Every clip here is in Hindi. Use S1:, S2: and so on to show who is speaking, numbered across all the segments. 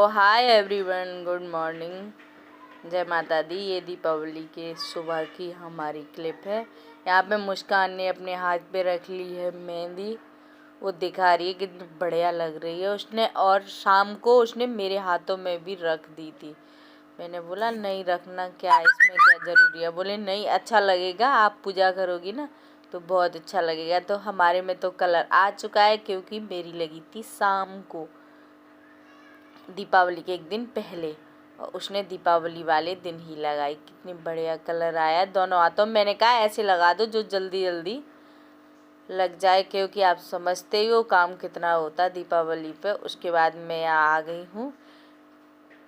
S1: हाय एवरीवन, गुड मॉर्निंग, जय माता दी। ये दीपावली के सुबह की हमारी क्लिप है। यहाँ पे मुस्कान ने अपने हाथ पे रख ली है मेहंदी। वो दिखा रही है कितनी बढ़िया लग रही है उसने, और शाम को उसने मेरे हाथों में भी रख दी थी। मैंने बोला नहीं रखना, क्या इसमें क्या ज़रूरी है। बोले नहीं, अच्छा लगेगा, आप पूजा करोगी ना तो बहुत अच्छा लगेगा। तो हमारे में तो कलर आ चुका है क्योंकि मेरी लगी थी शाम को, दीपावली के एक दिन पहले, और उसने दीपावली वाले दिन ही लगाई। कितनी बढ़िया कलर आया दोनों हाथों में। मैंने कहा ऐसे लगा दो जो जल्दी जल्दी लग जाए, क्योंकि आप समझते ही हो काम कितना होता है दीपावली पे। उसके बाद मैं आ गई हूँ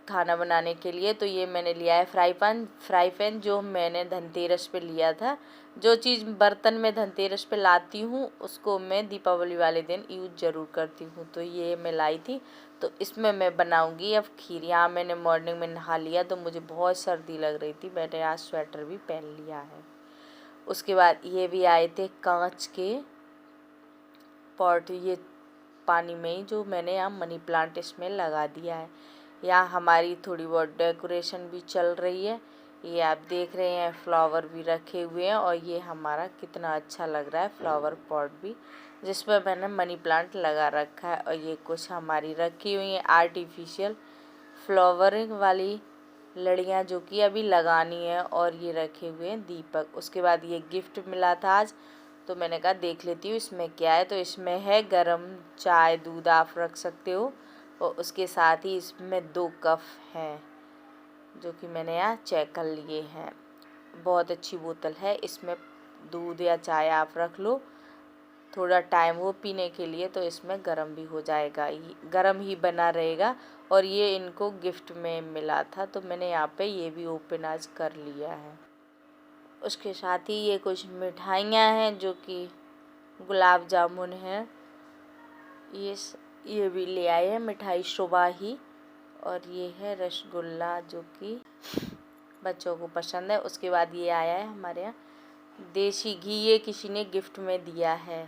S1: खाना बनाने के लिए। तो ये मैंने लिया है फ्राई पैन जो मैंने धनतेरस पे लिया था। जो चीज़ बर्तन में धनतेरस पे लाती हूँ उसको मैं दीपावली वाले दिन यूज ज़रूर करती हूँ। तो ये मैं लाई थी, तो इसमें मैं बनाऊँगी अब खीर। यहाँ मैंने मॉर्निंग में नहा लिया तो मुझे बहुत सर्दी लग रही थी, मैंने आज स्वेटर भी पहन लिया है। उसके बाद ये भी आए थे कांच के पॉट, ये पानी में ही जो मैंने यहाँ मनी प्लांट इसमें लगा दिया है। यहाँ हमारी थोड़ी बहुत डेकोरेशन भी चल रही है। ये आप देख रहे हैं फ्लावर भी रखे हुए हैं, और ये हमारा कितना अच्छा लग रहा है फ्लावर पॉट भी, जिसमें मैंने मनी प्लांट लगा रखा है। और ये कुछ हमारी रखी हुई हैं आर्टिफिशियल फ्लावरिंग वाली लड़ियाँ जो कि अभी लगानी है, और ये रखे हुए हैं दीपक। उसके बाद ये गिफ्ट मिला था आज, तो मैंने कहा देख लेती हूँ इसमें क्या है। तो इसमें है गरम चाय, दूध आप रख सकते हो, और उसके साथ ही इसमें 2 कप हैं जो कि मैंने यहाँ चेक कर लिए हैं। बहुत अच्छी बोतल है, इसमें दूध या चाय आप रख लो, थोड़ा टाइम हो पीने के लिए, तो इसमें गरम भी हो जाएगा, गरम ही बना रहेगा। और ये इनको गिफ्ट में मिला था, तो मैंने यहाँ पे ये भी ओपन आज कर लिया है। उसके साथ ही ये कुछ मिठाइयाँ हैं जो कि गुलाब जामुन है, ये भी ले आए हैं मिठाई सुबह ही। और ये है रसगुल्ला जो कि बच्चों को पसंद है। उसके बाद ये आया है हमारे यहाँ देसी घी, ये किसी ने गिफ्ट में दिया है।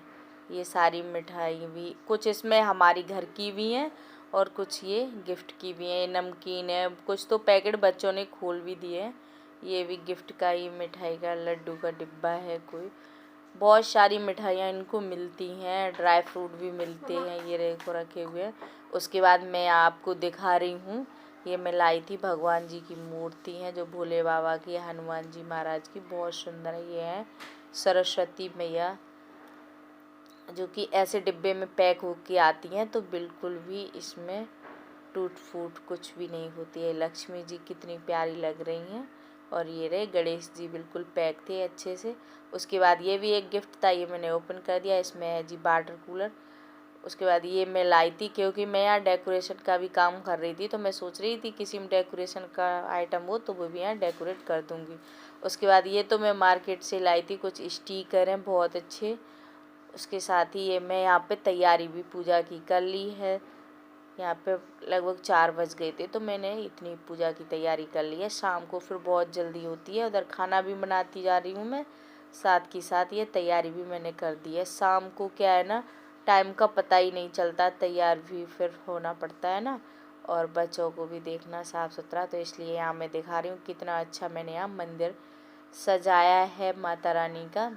S1: ये सारी मिठाई भी कुछ इसमें हमारी घर की भी हैं और कुछ ये गिफ्ट की भी हैं। ये नमकीन है, कुछ तो पैकेट बच्चों ने खोल भी दिए हैं। ये भी गिफ्ट का ही मिठाई का लड्डू का डिब्बा है कोई। बहुत सारी मिठाइयाँ इनको मिलती हैं, ड्राई फ्रूट भी मिलते हैं, ये देखो रखे हुए हैं। उसके बाद मैं आपको दिखा रही हूँ, ये मैं लाई थी भगवान जी की मूर्ति है जो भोले बाबा की, हनुमान जी महाराज की, बहुत सुंदर है। ये है सरस्वती मैया जो कि ऐसे डिब्बे में पैक होके आती हैं, तो बिल्कुल भी इसमें टूट फूट कुछ भी नहीं होती है। लक्ष्मी जी कितनी प्यारी लग रही हैं। और ये रहे गणेश जी, बिल्कुल पैक थे अच्छे से। उसके बाद ये भी एक गिफ्ट था, ये मैंने ओपन कर दिया। इसमें है जी वाटर कूलर। उसके बाद ये मैं लाई थी क्योंकि मैं यहाँ डेकोरेशन का भी काम कर रही थी, तो मैं सोच रही थी किसी में डेकोरेशन का आइटम हो तो वो भी यहाँ डेकोरेट कर दूँगी। उसके बाद ये तो मैं मार्केट से लाई थी, कुछ स्टिकर हैं बहुत अच्छे। उसके साथ ही ये मैं यहाँ पे तैयारी भी पूजा की कर ली है। यहाँ पे लगभग 4 बज गए थे, तो मैंने इतनी पूजा की तैयारी कर ली है। शाम को फिर बहुत जल्दी होती है, उधर खाना भी बनाती जा रही हूँ मैं, साथ के साथ ये तैयारी भी मैंने कर दी है। शाम को क्या है ना, टाइम का पता ही नहीं चलता, तैयार भी फिर होना पड़ता है ना, और बच्चों को भी देखना साफ़ सुथरा। तो इसलिए यहाँ मैं दिखा रही हूँ कितना अच्छा मैंने यहाँ मंदिर सजाया है माता रानी का।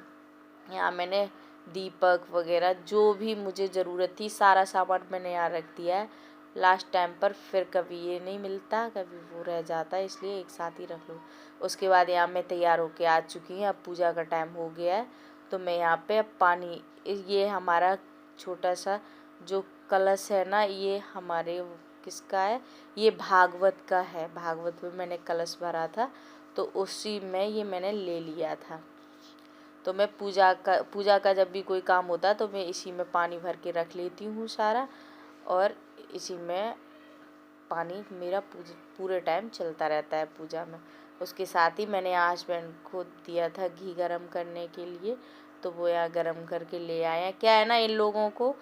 S1: यहाँ मैंने दीपक वगैरह जो भी मुझे ज़रूरत थी सारा सामान मैंने यहाँ रख दिया है। लास्ट टाइम पर फिर कभी ये नहीं मिलता, कभी वो रह जाता है, इसलिए एक साथ ही रख लो। उसके बाद यहाँ मैं तैयार होके आ चुकी हूँ, अब पूजा का टाइम हो गया है। तो मैं यहाँ पे अब पानी, ये हमारा छोटा सा जो कलश है ना, ये हमारे किसका है, ये भागवत का है। भागवत में मैंने कलश भरा था, तो उसी में ये मैंने ले लिया था। तो मैं पूजा का जब भी कोई काम होता है तो मैं इसी में पानी भर के रख लेती हूँ सारा, और इसी में पानी मेरा पूरे टाइम चलता रहता है पूजा में। उसके साथ ही मैंने हस्बैंड को दिया था घी गरम करने के लिए, तो वो यहाँ गरम करके ले आए हैं। क्या है ना, इन लोगों को,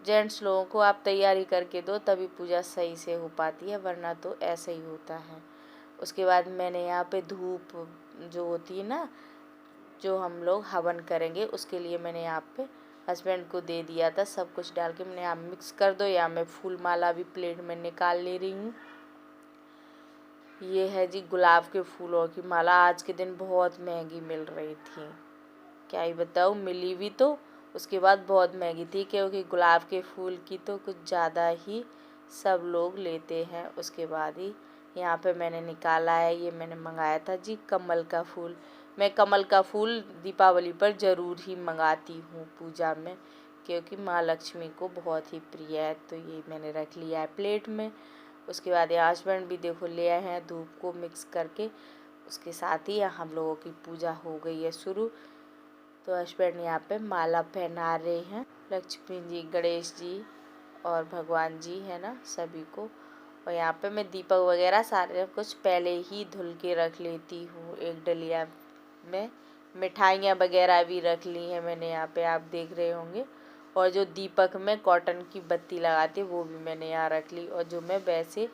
S1: जेंट्स लोगों को आप तैयारी करके दो तभी पूजा सही से हो पाती है, वरना तो ऐसे ही होता है। उसके बाद मैंने यहाँ पे धूप जो होती है ना, जो हम लोग हवन करेंगे, उसके लिए मैंने यहाँ पे हस्बैंड को दे दिया था। सब कुछ डाल के मैंने यहाँ मिक्स कर दो। या मैं फूल माला भी प्लेट में निकाल ले रही हूँ। ये है जी गुलाब के फूलों की माला। आज के दिन बहुत महंगी मिल रही थी, क्या ही बताऊँ, मिली भी तो उसके बाद बहुत महंगी थी, क्योंकि गुलाब के फूल की तो कुछ ज़्यादा ही सब लोग लेते हैं। उसके बाद ही यहाँ पे मैंने निकाला है, ये मैंने मंगाया था जी कमल का फूल। मैं कमल का फूल दीपावली पर ज़रूर ही मंगाती हूँ पूजा में, क्योंकि माँ लक्ष्मी को बहुत ही प्रिय है। तो ये मैंने रख लिया है प्लेट में। उसके बाद यहाँ हस्बैंड भी देखो ले आए हैं धूप को मिक्स करके। उसके साथ ही हम लोगों की पूजा हो गई है शुरू। तो हस्बैंड यहाँ पे माला पहना रहे हैं लक्ष्मी जी, गणेश जी और भगवान जी है ना सभी को। और यहाँ पे मैं दीपक वगैरह सारे कुछ पहले ही धुल के रख लेती हूँ। एक डलिया में मिठाइयाँ वगैरह भी रख ली हैं मैंने यहाँ पे, आप देख रहे होंगे। और जो दीपक में कॉटन की बत्ती लगाती है वो भी मैंने यहाँ रख ली। और जो मैं वैसे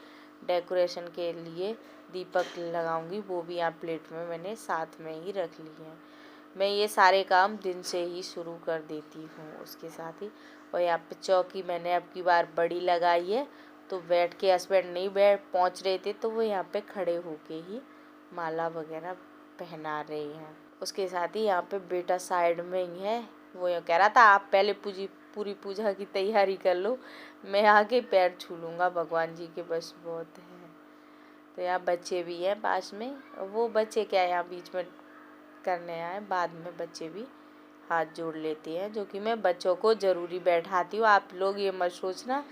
S1: डेकोरेशन के लिए दीपक लगाऊंगी वो भी यहाँ प्लेट में मैंने साथ में ही रख ली है। मैं ये सारे काम दिन से ही शुरू कर देती हूँ उसके साथ ही। और यहाँ पे चौकी मैंने अब की बार बड़ी लगाई है, तो बैठ के हस्बैंड नहीं पहुँच रहे थे, तो वो यहाँ पे खड़े होके ही माला वगैरह पहना रहे हैं। उसके साथ ही यहाँ पे बेटा साइड में ही है, वो ये कह रहा था आप पहले पूरी पूजा की तैयारी कर लो, मैं आके पैर छू लूँगा भगवान जी के, बस बहुत है। तो यहाँ बच्चे भी हैं पास में, वो बच्चे क्या यहाँ बीच में करने आए, बाद में बच्चे भी हाथ जोड़ लेते हैं, जो कि मैं बच्चों को ज़रूरी बैठाती हूँ। आप लोग ये मत सोचना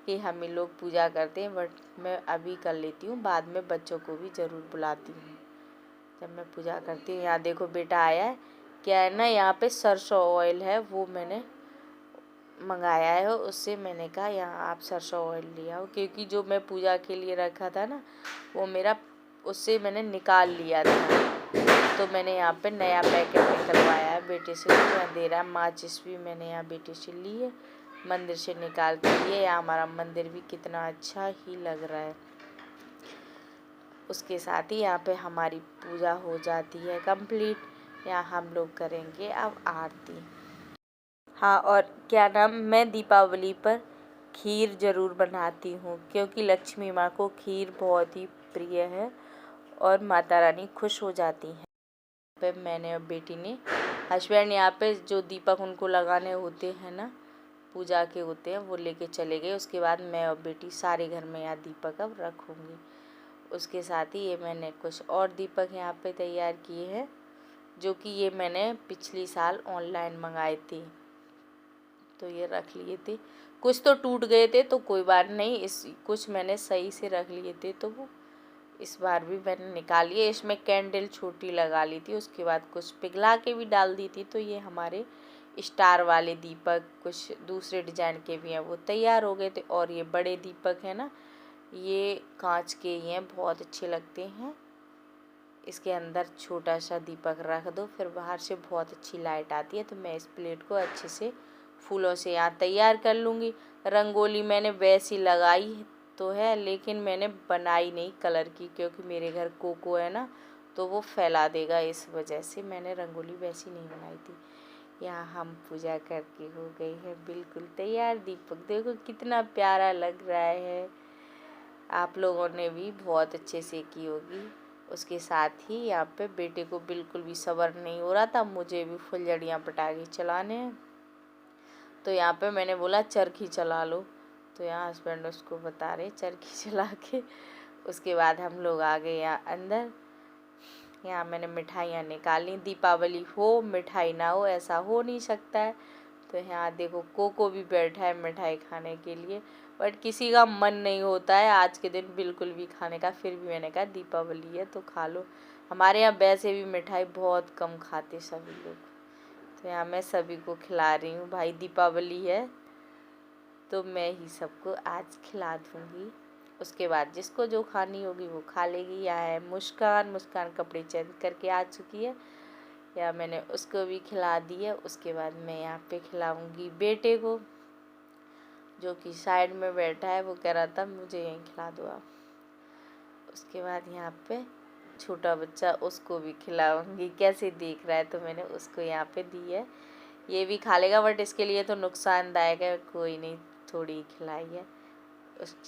S1: कि हम ही लोग पूजा करते हैं, बट मैं अभी कर लेती हूँ, बाद में बच्चों को भी ज़रूर बुलाती हूँ जब मैं पूजा करती हूँ। यहाँ देखो बेटा आया है, क्या है ना यहाँ पे सरसों ऑयल है वो मैंने मंगाया है, उससे मैंने कहा यहाँ आप सरसों ऑयल ले आओ, क्योंकि जो मैं पूजा के लिए रखा था ना वो मेरा उससे मैंने निकाल लिया था। तो मैंने यहाँ पे नया पैकेट निकलवाया है बेटे से, तो दे रहा है। माचिस भी मैंने यहाँ बेटे से ली है, मंदिर से निकाल के लिए। यहाँ हमारा मंदिर भी कितना अच्छा ही लग रहा है। उसके साथ ही यहाँ पे हमारी पूजा हो जाती है कंप्लीट। यहाँ हम लोग करेंगे अब आरती। हाँ, और क्या नाम, मैं दीपावली पर खीर ज़रूर बनाती हूँ, क्योंकि लक्ष्मी माँ को खीर बहुत ही प्रिय है और माता रानी खुश हो जाती हैं। पे मैंने और बेटी ने, हस्बैंड यहाँ पे जो दीपक उनको लगाने होते हैं ना पूजा के होते हैं वो लेके चले गए। उसके बाद मैं और बेटी सारे घर में यहाँ दीपक अब रखूँगी। उसके साथ ही ये मैंने कुछ और दीपक यहाँ पे तैयार किए हैं, जो कि ये मैंने पिछली साल ऑनलाइन मंगाए थे, तो ये रख लिए थे। कुछ तो टूट गए थे तो कोई बात नहीं, कुछ मैंने सही से रख लिए थे, तो वो इस बार भी मैंने निकाली है। इसमें कैंडल छोटी लगा ली थी, उसके बाद कुछ पिघला के भी डाल दी थी। तो ये हमारे स्टार वाले दीपक कुछ दूसरे डिजाइन के भी हैं, वो तैयार हो गए थे। और ये बड़े दीपक हैं ना, ये कांच के ही हैं, बहुत अच्छे लगते हैं। इसके अंदर छोटा सा दीपक रख दो, फिर बाहर से बहुत अच्छी लाइट आती है। तो मैं इस प्लेट को अच्छे से फूलों से यहाँ तैयार कर लूँगी। रंगोली मैंने वैसी लगाई तो है, लेकिन मैंने बनाई नहीं कलर की, क्योंकि मेरे घर कोको है ना, तो वो फैला देगा, इस वजह से मैंने रंगोली वैसी नहीं बनाई थी। यहाँ हम पूजा करके हो गई है बिल्कुल तैयार। दीपक देखो कितना प्यारा लग रहा है, आप लोगों ने भी बहुत अच्छे से की होगी। उसके साथ ही यहाँ पे बेटे को बिल्कुल भी सब्र नहीं हो रहा था, मुझे भी फुलझड़ियाँ पटाखे चलाने हैं। तो यहाँ पे मैंने बोला चरखी चला लो, तो यहाँ हस्बैंड उसको बता रहे चरखी चला के। उसके बाद हम लोग आ गए यहाँ अंदर। यहाँ मैंने मिठाइयाँ निकाली, दीपावली हो मिठाई ना हो ऐसा हो नहीं सकता है। तो यहाँ देखो कोको भी बैठा है मिठाई खाने के लिए, बट किसी का मन नहीं होता है आज के दिन बिल्कुल भी खाने का। फिर भी मैंने कहा दीपावली है तो खा लो। हमारे यहाँ वैसे भी मिठाई बहुत कम खाते सभी लोग, तो यहाँ मैं सभी को खिला रही हूँ। भाई दीपावली है तो मैं ही सबको आज खिला दूँगी। उसके बाद जिसको जो खानी होगी वो खा लेगी। यहाँ है मुस्कान कपड़े चेंज करके आ चुकी है, या मैंने उसको भी खिला दी है। उसके बाद मैं यहाँ पे खिलाऊंगी बेटे को, जो कि साइड में बैठा है, वो कह रहा था मुझे यहीं खिला दो आप। उसके बाद यहाँ पे छोटा बच्चा, उसको भी खिलाऊंगी, कैसे देख रहा है, तो मैंने उसको यहाँ पे दी है। ये भी खा लेगा, बट इसके लिए तो नुकसानदायक है। कोई नहीं, थोड़ी खिलाई है।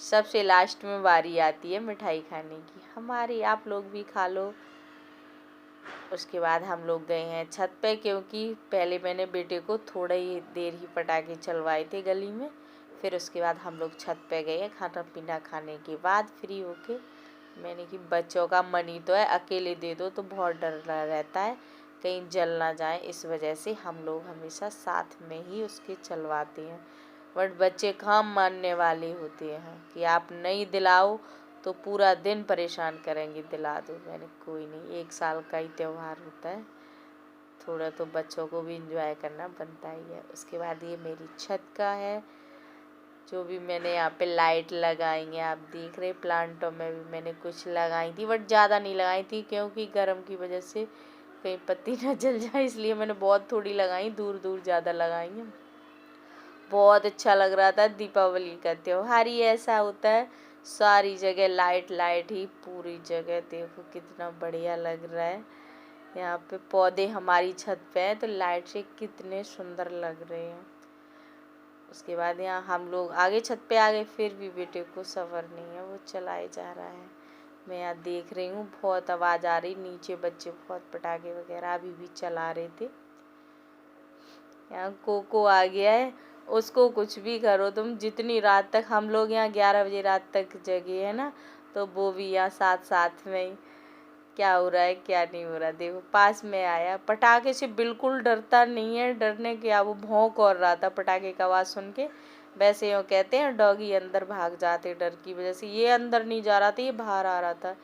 S1: सबसे लास्ट में बारी आती है मिठाई खाने की हमारी, आप लोग भी खा लो। उसके बाद हम लोग गए हैं छत पे, क्योंकि पहले मैंने बेटे को थोड़ा ही देर ही पटाखे चलवाए थे गली में। फिर उसके बाद हम लोग छत पे गए खाना पीना खाने के बाद फ्री होके। मैंने कि बच्चों का मन ही तो है, अकेले दे दो तो बहुत डर रहता है कहीं जल ना जाए, इस वजह से हम लोग हमेशा साथ में ही उसके चलवाते हैं। बट बच्चे कहाँ मानने वाले होते हैं कि आप नहीं दिलाओ तो पूरा दिन परेशान करेंगे, दिला दो। मैंने कोई नहीं, 1 साल का ही त्यौहार होता है, थोड़ा तो बच्चों को भी इंजॉय करना बनता ही है। उसके बाद ये मेरी छत का है, जो भी मैंने यहाँ पे लाइट लगाई है आप देख रहे। प्लांटों में भी मैंने कुछ लगाई थी, बट ज़्यादा नहीं लगाई थी, क्योंकि गर्म की वजह से कहीं पत्ती ना जल जाए, इसलिए मैंने बहुत थोड़ी लगाई, दूर दूर ज़्यादा लगाई हैं। बहुत अच्छा लग रहा था। दीपावली का त्योहार ही ऐसा होता है, सारी जगह लाइट लाइट ही, पूरी जगह देखो कितना बढ़िया लग रहा है। यहाँ पे पौधे हमारी छत पे हैं तो लाइट से कितने सुंदर लग रहे हैं। उसके बाद यहाँ हम लोग आगे छत पे आ गए, फिर भी बेटे को सब्र नहीं है, वो चलाए जा रहा है। मैं यहाँ देख रही हूँ, बहुत आवाज़ आ रही नीचे, बच्चे बहुत पटाखे वगैरह अभी भी चला रहे थे। यहाँ कोको आ गया है, उसको कुछ भी करो तुम, जितनी रात तक हम लोग यहाँ 11 बजे रात तक जगे है ना, तो वो भी यहाँ साथ साथ में ही क्या हो रहा है क्या नहीं हो रहा। देखो पास में आया, पटाखे से बिल्कुल डरता नहीं है, डरने क्या, वो भौंक और रहा था पटाखे का आवाज़ सुन के। वैसे यूँ कहते हैं डॉगी अंदर भाग जाते डर की वजह से, ये अंदर नहीं जा रहा था, ये बाहर आ रहा था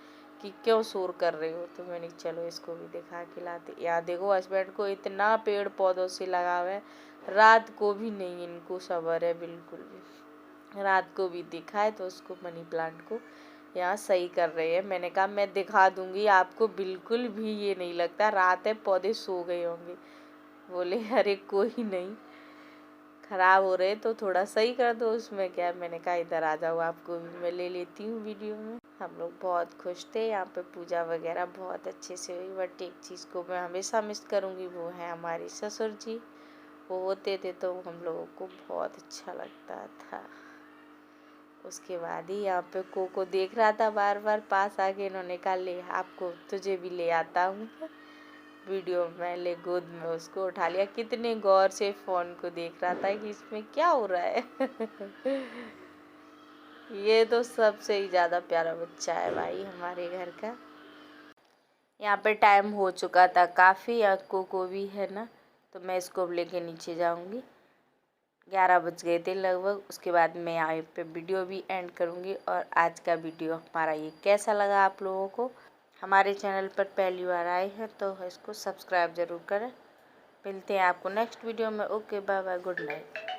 S1: कि क्यों शोर कर रहे हो। तो मैंने चलो इसको भी दिखा के लाते। यहाँ देखो हस्बैंड को इतना पेड़ पौधों से लगाव है, रात को भी नहीं इनको सब्र है बिल्कुल भी। रात को भी दिखा है तो उसको मनी प्लांट को यहाँ सही कर रहे हैं। मैंने कहा मैं दिखा दूंगी आपको, बिल्कुल भी ये नहीं लगता, रात है पौधे सो गए होंगे। बोले अरे कोई नहीं, खराब हो रहे तो थोड़ा सही कर दो, उसमें क्या। मैंने कहा इधर आ जाओ, आपको भी मैं ले लेती हूँ वीडियो में। हम लोग बहुत खुश थे, यहाँ पे पूजा वगैरह बहुत अच्छे से हुई। बट एक चीज़ को मैं हमेशा मिस करूँगी, वो है हमारे ससुर जी। वो होते थे तो हम लोगों को बहुत अच्छा लगता था। उसके बाद ही यहाँ पे कोको देख रहा था बार बार पास आके, इन्होंने कहा ले आपको तुझे भी ले आता हूँ वीडियो में। ले गोद में उसको उठा लिया, कितने गौर से फ़ोन को देख रहा था कि इसमें क्या हो रहा है। ये तो सबसे ही ज़्यादा प्यारा बच्चा है भाई हमारे घर का। यहाँ पे टाइम हो चुका था काफ़ी, या कोको भी है ना, तो मैं इसको लेके नीचे जाऊँगी। 11 बज गए थे लगभग। उसके बाद मैं यहाँ पे वीडियो भी एंड करूँगी। और आज का वीडियो हमारा ये कैसा लगा आप लोगों को, हमारे चैनल पर पहली बार आए हैं तो इसको सब्सक्राइब ज़रूर करें। मिलते हैं आपको नेक्स्ट वीडियो में। Okay bye bye, good night.